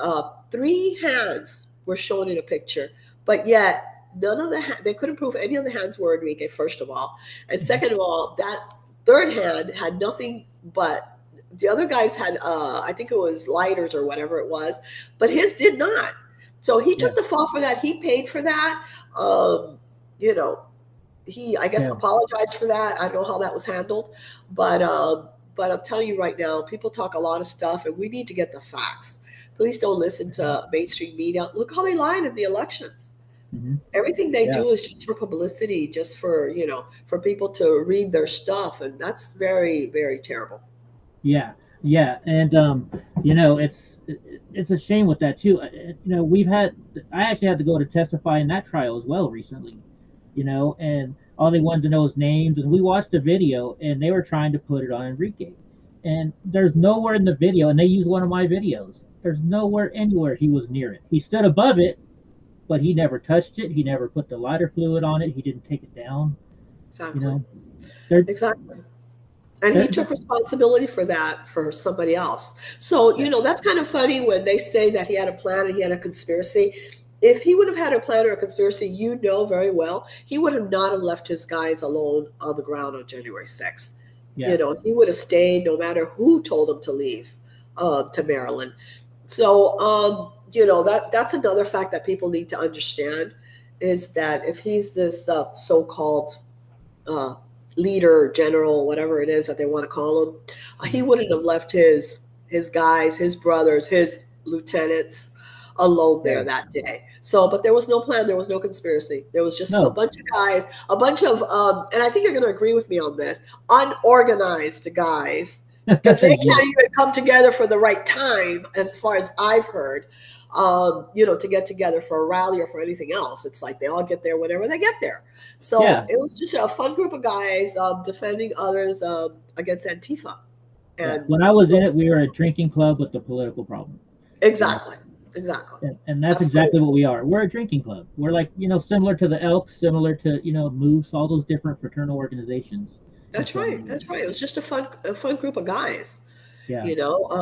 three hands were shown in a picture, but yet none of they couldn't prove any of the hands were Enrique, first of all, and Hmm. second of all, that third hand had nothing but the other guys had I think it was lighters or whatever it was, but his did not. So he Yeah, took the fall for that. He paid for that. Um, you know, he, I guess, yeah, apologized for that. I don't know how that was handled, but I'm telling you right now, people talk a lot of stuff, and we need to get the facts. Please don't listen hmm, to mainstream media. Look how they lied in the elections. hmm, Everything they yeah, do is just for publicity, just for people to read their stuff, and that's very, very terrible. yeah, yeah. And it's a shame with that too. We've had I actually had to go to testify in that trial as well recently. And all they wanted to know is names, and we watched the video, and they were trying to put it on Enrique, and there's nowhere in the video, and they used one of my videos. There's nowhere anywhere he was near it. He stood above it, but he never touched it. He never put the lighter fluid on it. He didn't take it down. You Exactly. know, they're, Exactly. And he they're took responsibility for that for somebody else. So, yeah, that's kind of funny when they say that he had a plan and he had a conspiracy. If he would have had a plan or a conspiracy, very well, he would have not have left his guys alone on the ground on January 6th. yeah, He would have stayed no matter who told him to leave to Maryland. So, that's another fact that people need to understand is that if he's this so-called uh, leader, general, whatever it is that they want to call him, he mhm, wouldn't have left his guys, his brothers, his lieutenants alone yeah. there that day. So, but there was no plan, there was no conspiracy. There was just a No, bunch of guys, a bunch of, and I think you're going to agree with me on this, unorganized guys, because they yeah, can't even come together for the right time, as far as I've heard. To get together for a rally or for anything else. It's like they all get there whenever they get there. So yeah, it was just a fun group of guys defending others against Antifa. yeah. And When I was in so, it, we were a drinking club with a political problem. You know, exactly, exactly, and that's exactly absolutely. what we are. We're a drinking club. We're like, similar to the Elks, similar to, Moose, all those different fraternal organizations. And That's so, right. That's right. It was just a fun group of guys. yeah,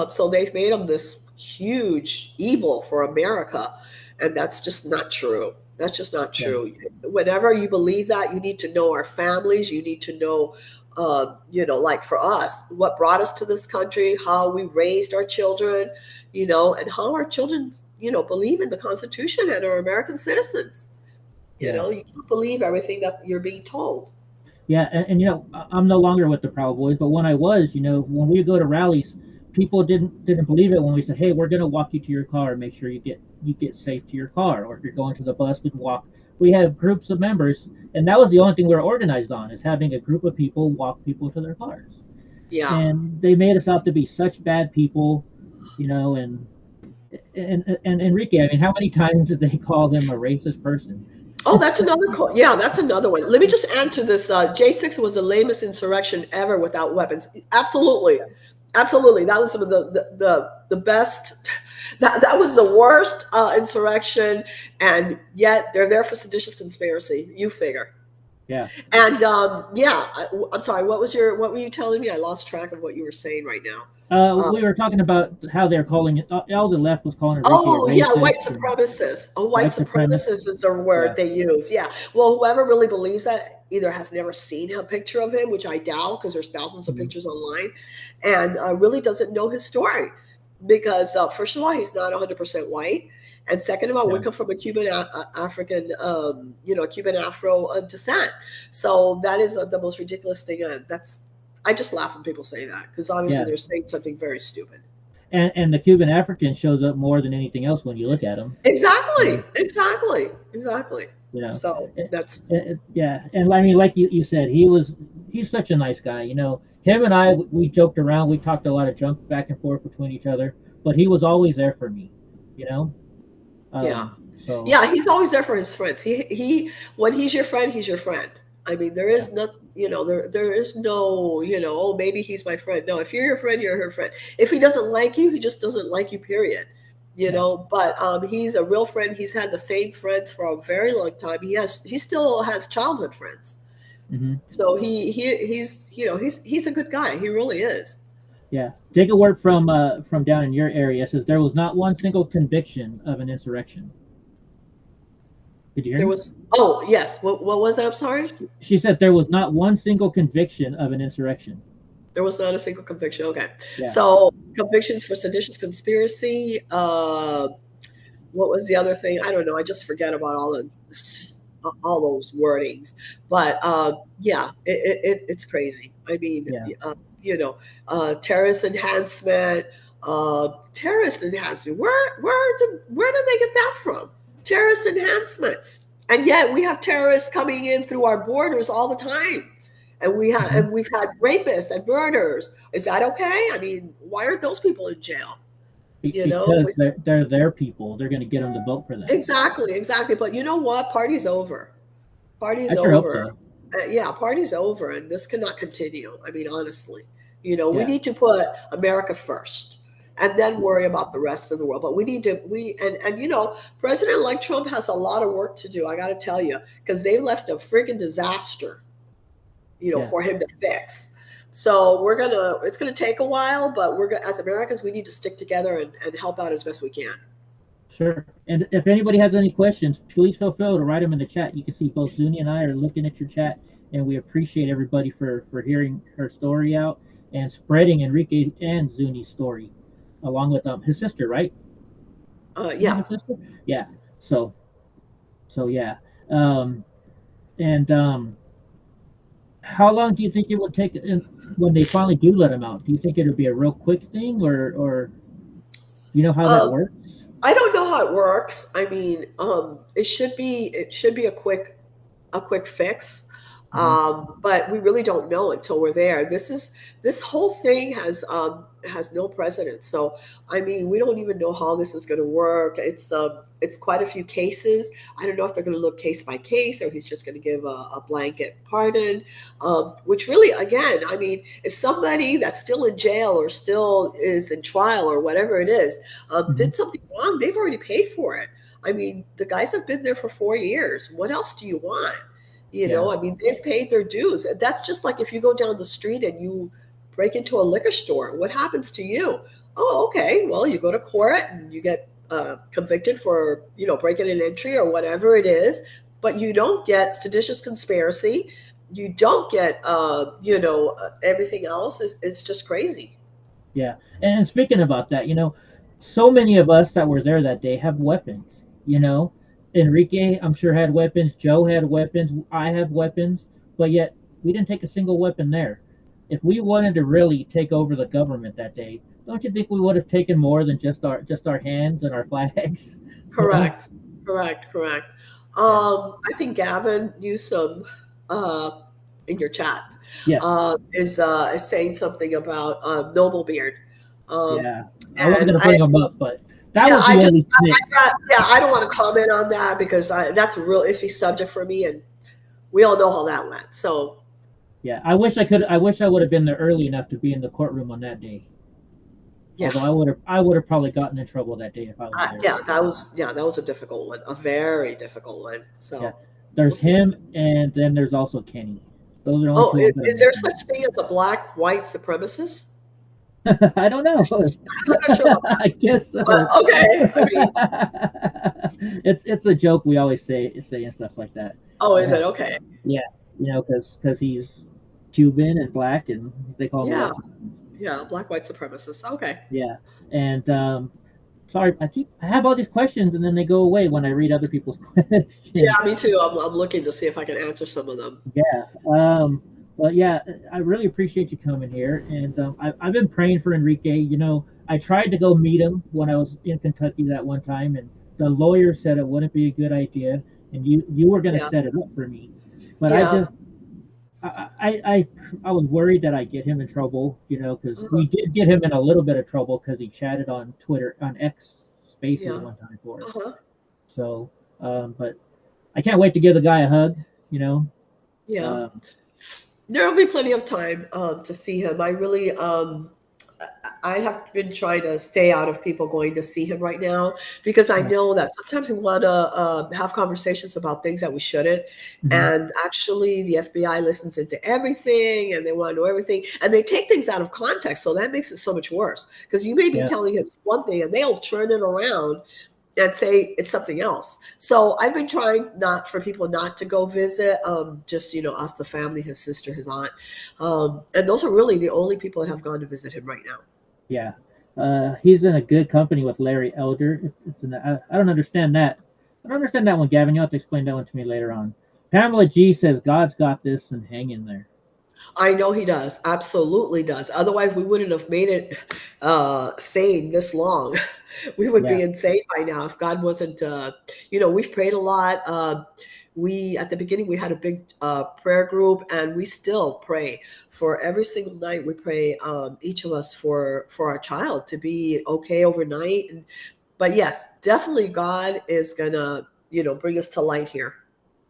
So they've made them this huge evil for America, and that's just not true. That's just not yeah, true. Whenever you believe that, you need to know our families. You need to know, like for us, what brought us to this country, how we raised our children, and how our children, believe in the Constitution and are American citizens. yeah. You can't believe everything that you're being told. Yeah, and I'm no longer with the Proud Boys, but when I was, when we go to rallies, people didn't believe it when we said, "Hey, we're gonna walk you to your car and make sure you get safe to your car, or if you're going to the bus, we can walk." We have groups of members, and that was the only thing we were organized on, is having a group of people walk people to their cars. Yeah. And they made us out to be such bad people, and And Enrique, I mean, how many times did they call him a racist person? Oh, that's another yeah, that's another one. Let me just add to this. J6 was the lamest insurrection ever without weapons. Absolutely, absolutely. That was some of the best. That was the worst insurrection, and yet they're there for seditious conspiracy. You figure. Yeah. And yeah, I'm sorry. What were you telling me? I lost track of what you were saying right now. Uh, We were talking about how they're calling it. All the left was calling Enrique a Oh, yeah, white racist and supremacist. A white white supremacist. supremacist is the word Yeah. they use. Yeah. Well, whoever really believes that either has never seen a picture of him, which I doubt because there's thousands of Mhm. pictures online, and really doesn't know his story. Because first of all, he's not 100% white, and second of all, we Yeah. come from a Cuban African, Cuban Afro descent. So that is the most ridiculous thing. I just laugh when people say that because obviously Yeah. they're saying something very stupid. And the Cuban African shows up more than anything else when you look at him. You Exactly, know. exactly, exactly. You know. So that's Yeah. And I mean, like you said, he's such a nice guy. You know, him and I we joked around. We talked a lot of junk back and forth between each other, but he was always there for me. You know. yeah, So yeah. He's always there for his friends. He when he's your friend, he's your friend. I mean, there yeah. is not, there is no, oh, maybe he's my friend. No, if you're your friend, you're her friend. If he doesn't like you, he just doesn't like you. Period. Yeah. But he's a real friend. He's had the same friends for a very long time. He still has childhood friends. Hmm. So he's a good guy. He really is. Yeah. Take a word from down in your area. It says there was not one single conviction of an insurrection. Did you hear There me? was, oh, yes. What was that? I'm sorry. She said there was not one single conviction of an insurrection. There was not a single conviction. Okay. Yeah. So convictions for seditious conspiracy. What was the other thing? I don't know. I just forget about all those wordings. But yeah, it's crazy. I mean, Yeah. terrorist enhancement. Terrorist enhancement. Where did they get that from? Terrorist enhancement. And yet we have terrorists coming in through our borders all the time. Hmm. And we've had rapists and murderers. Is that okay? I mean, why aren't those people in jail? You know, Because they're their people. They're going to get them to vote for them. exactly, exactly. But you know what? Party's over. Party's I sure hope over. so. Yeah, party's over, and this cannot continue. I mean, honestly, we Yeah. need to put America first, and then worry about the rest of the world. But we need to and President-elect Trump has a lot of work to do. I got to tell you, because they left a friggin' disaster, Yeah. for him to fix. So it's gonna take a while, but as Americans, we need to stick together and help out as best we can. Sure. And if anybody has any questions, please feel free to write them in the chat. You can see both Zuny and I are looking at your chat, and we appreciate everybody for hearing her story out and spreading Enrique and Zuny's story, along with his sister, right? Isn't Yeah. his sister? Yeah. So yeah. Um, and how long do you think it will take when they finally do let him out? Do you think it'll be a real quick thing, or you know how that Um, works? I don't know how it works. I mean, it should be a quick fix. Hmm. But we really don't know until we're there. This whole thing has no precedent. So I mean, we don't even know how this is going to work. It's quite a few cases. I don't know if they're going to look case by case or he's just going to give a blanket pardon. Which really, again, I mean, if somebody that's still in jail or still is in trial or whatever it is, Hmm. did something wrong, they've already paid for it. I mean, the guys have been there for 4 years. What else do you want? Yeah. I mean, they've paid their dues. And that's just like if you go down the street and you break into a liquor store, what happens to you? Oh, okay. Well, you go to court and you get convicted for, breaking an entry or whatever it is, but you don't get seditious conspiracy. You don't get, everything else. It's just crazy. Yeah. And speaking about that, so many of us that were there that day have weapons. Enrique, I'm sure, had weapons. Joe had weapons. I have weapons. But yet, we didn't take a single weapon there. If we wanted to really take over the government that day, don't you think we would have taken more than just our hands and our flags? you know? Correct. Correct. Correct. Yeah. I think Gavin Newsom, uh, in your chat, Yes. is saying something about Noble Beard, um, Yeah. I wasn't and gonna bring them up, but. That Yeah, was the only snitch. I don't want to comment on that because that's a real iffy subject for me, and we all know how that went. So Yeah, I wish I could. I wish I would have been there early enough to be in the courtroom on that day. yeah, Although I would have probably gotten in trouble that day if I was there. that was a difficult one, a very difficult one. Yeah, So we'll there's see. him, and then there's also Kenny. Those are the only Oh, two I'm gonna is there mention. such thing as a black white supremacist? I don't know. I'm not sure about I guess that, but so. okay. I mean, It's a joke we always say and stuff like that. oh, is Yeah, it okay? yeah, because he's Cuban and black, and they call him a Yeah, white supremacist. yeah, black white supremacist. Okay. Yeah, and sorry, I have all these questions, and then they go away when I read other people's Yeah, questions. me too. I'm looking to see if I can answer some of them. Yeah. But yeah, I really appreciate you coming here, and I've been praying for Enrique. I tried to go meet him when I was in Kentucky that one time, and the lawyer said it wouldn't be a good idea, and you were going to Yeah, set it up for me, but I yeah. just I was worried that I get him in trouble, because we Uh-huh. did get him in a little bit of trouble because he chatted on Twitter on X Spaces Yeah. one time for us. Uh-huh. So, but I can't wait to give the guy a hug. You know, Yeah. um, There will be plenty of time to see him. I really, I have been trying to stay out of people going to see him right now because I yeah, know that sometimes we want to have conversations about things that we shouldn't. mhm, And actually, the FBI listens into everything and they want to know everything. And they take things out of context. So that makes it so much worse because you may be yeah, telling him one thing and they'll turn it around and say it's something else. So I've been trying not for people not to go visit, just us, the family, his sister, his aunt, and those are really the only people that have gone to visit him right now. yeah. He's in a good company with Larry Elder. I don't understand that. I don't understand that one, Gavin. You'll have to explain that one to me later on. Pamela G says God's got this and hang in there. I know he does, absolutely does. Otherwise, we wouldn't have made it sane this long. We would Yeah. be insane by now if God wasn't. We've prayed a lot. We at the beginning we had a big prayer group, and we still pray for every single night. We pray each of us for our child to be okay overnight. But yes, definitely God is gonna bring us to light here.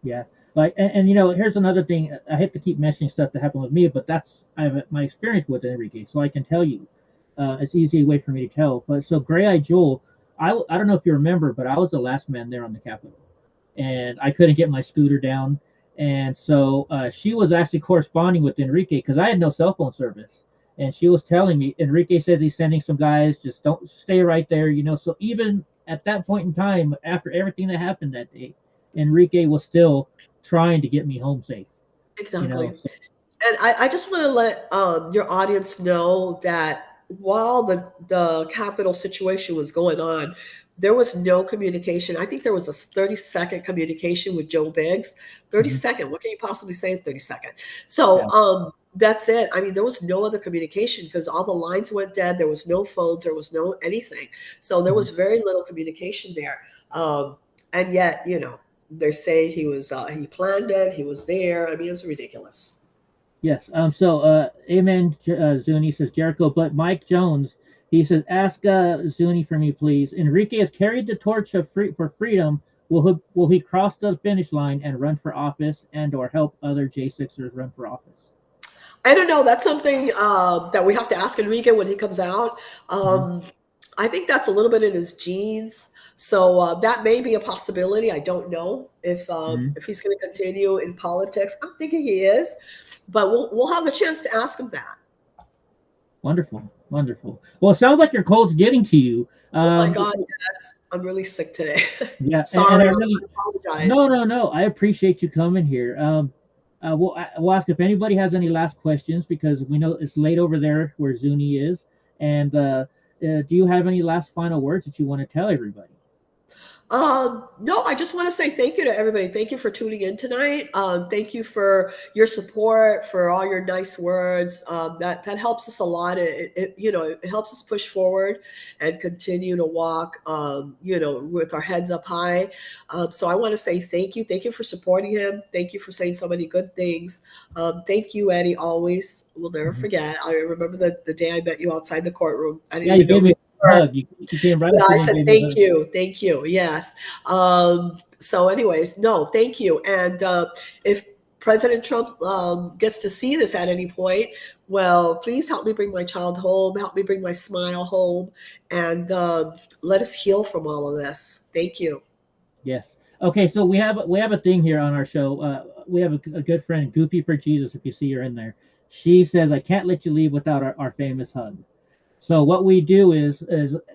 Yeah. Like, and here's another thing. I hate to keep mentioning stuff that happened with me, but that's I have my experience with Enrique, so I can tell you. It's an easy way for me to tell. But so Gray Eye Jewel, I don't know if you remember, but I was the last man there on the Capitol, and I couldn't get my scooter down, and so she was actually corresponding with Enrique because I had no cell phone service, and she was telling me Enrique says he's sending some guys, just don't stay right there, So even at that point in time, after everything that happened that day, Enrique was still trying to get me home safe. Exactly. So And I just want to let your audience know that while the capital situation was going on, there was no communication. I think there was a 30-second communication with Joe Biggs. 30 mhm, second. What can you possibly say in 30 second? So yeah, that's it. I mean, there was no other communication because all the lines went dead. There was no phones. There was no anything. So there mhm. was very little communication there. And yet, they say he planned it. He was there. I mean, it was ridiculous. Yes. So, Amen. Zuny says Jericho, but Mike Jones, he says, ask Zuny for me, please. Enrique has carried the torch for freedom. Will he cross the finish line and run for office and/or help other J6ers run for office? I don't know. That's something that we have to ask Enrique when he comes out. Hmm. Um, I think that's a little bit in his genes, so that may be a possibility. I don't know Hmm. if he's going to continue in politics. I'm thinking he is, but we'll have the chance to ask him that. Wonderful, wonderful. Well, it sounds like your cold's getting to you. Oh my God, yes, I'm really sick today. Yeah, and Sorry, I I really apologize. no. I appreciate you coming here. We'll ask if anybody has any last questions because we know it's late over there where Zuni is. And do you have any last final words that you want to tell everybody? No, I just want to say thank you to everybody. Thank you for tuning in tonight. Thank you for your support, for all your nice words. That helps us a lot. It helps us push forward and continue to walk, with our heads up high. So I want to say thank you. Thank you for supporting him. Thank you for saying so many good things. Thank you, Eddie. Always, we'll never Mhm. forget. I remember the day I met you outside the courtroom. I didn't Yeah, you even know gave who me you hug. You came right Yeah, up to I me and said gave me a thank hug. you, thank you. Yes. So, anyways, no, thank you. And if President Trump gets to see this at any point, well, please help me bring my child home. Help me bring my smile home, and let us heal from all of this. Thank you. Yes. Okay, so we have a thing here on our show. We have a good friend, Goofy for Jesus. If you see her in there, she says, "I can't let you leave without our famous hug." So what we do is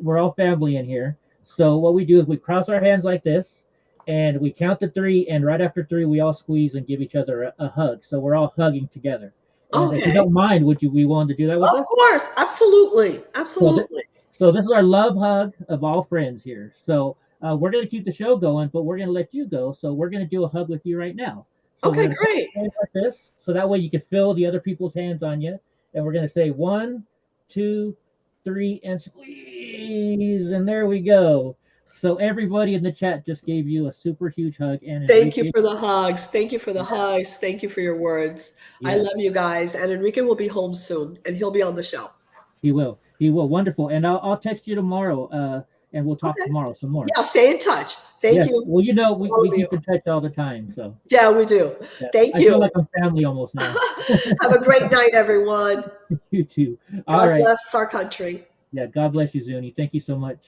we're all family in here. So what we do is we cross our hands like this, and we count to three, and right after three, we all squeeze and give each other a hug. So we're all hugging together. And if you Okay. don't mind, would you be willing to do that with Of us? course. Absolutely. So, th- Absolutely. so this is our love hug of all friends here. So we're gonna keep the show going, but we're gonna let you go. So we're gonna do a hug with you right now. So we're Okay, gonna cross great. our hands like this, so that way you can feel the other people's hands on you, and we're gonna say 1, 2, 3, and squeeze, and there we go. So everybody in the chat just gave you a super huge hug, and Thank you Enrique, for the hugs. Thank you for the yeah, hugs. Thank you for your words. I yes, love you guys. And Enrique will be home soon and he'll be on the show. he will, he will, wonderful. And I'll text you tomorrow, and we'll talk Okay. tomorrow some more. Yeah, stay in touch. Thank Yes. you, Well, you know, all we of you. keep in touch all the time. So Yeah, we do. yeah, Thank I feel like you. I'm family almost now. Have a great night, everyone. You too. All God right. bless our country. Yeah. God bless you, Zuni. Thank you so much.